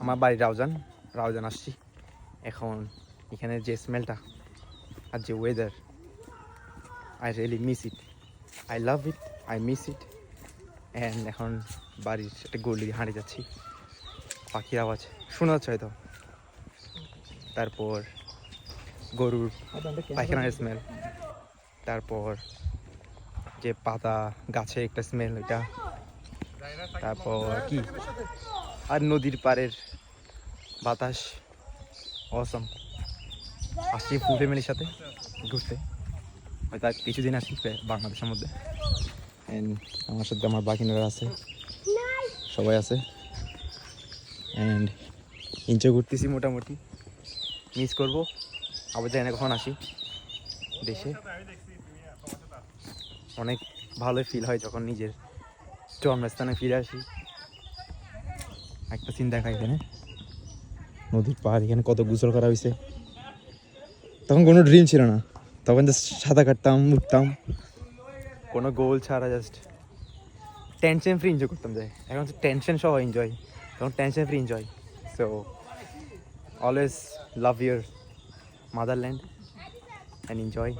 আমার বাড়ি রাউজান আসছি এখন। এখানে যে স্মেলটা আর যে weather, I really miss it, I love it, I miss it. And এখন বাড়ির একটা গলি হাঁটে যাচ্ছি, পাখির আওয়াজ শোনা যাচ্ছে হয়তো, তারপর গরুর পায়খানার স্মেল, তারপর যে পাতা গাছে একটা স্মেল ওইটা, তারপর কি আর নদীর পাড়ের বাতাস। অসম। আসছি ফুল ফ্যামিলির সাথে ঘুরতে, হয়তো আর কিছুদিন আসি বাংলাদেশের মধ্যে। অ্যান্ড আমার সাথে আমার বাকিনারা আছে, সবাই আছে। অ্যান্ড এনজয় করতেছি মোটামুটি, মিস করবো, আবার জানি না কখন আসি দেশে। অনেক ভালোই ফিল হয় যখন নিজের জন্মস্থানে ফিরে আসি। একটা চিন্তা দেখা, এখানে নদীর পাহাড়, এখানে কত গোসল করা হয়েছে। তখন কোনো ড্রিম ছিল না, তখন জাস্ট সাঁতার কাটতাম, উঠতাম, কোনো গোল ছাড়া জাস্ট টেনশন ফ্রি এনজয় করতাম। যাই এখন টেনশন সহ এনজয়, তখন tension free enjoy. So always love your motherland and enjoy.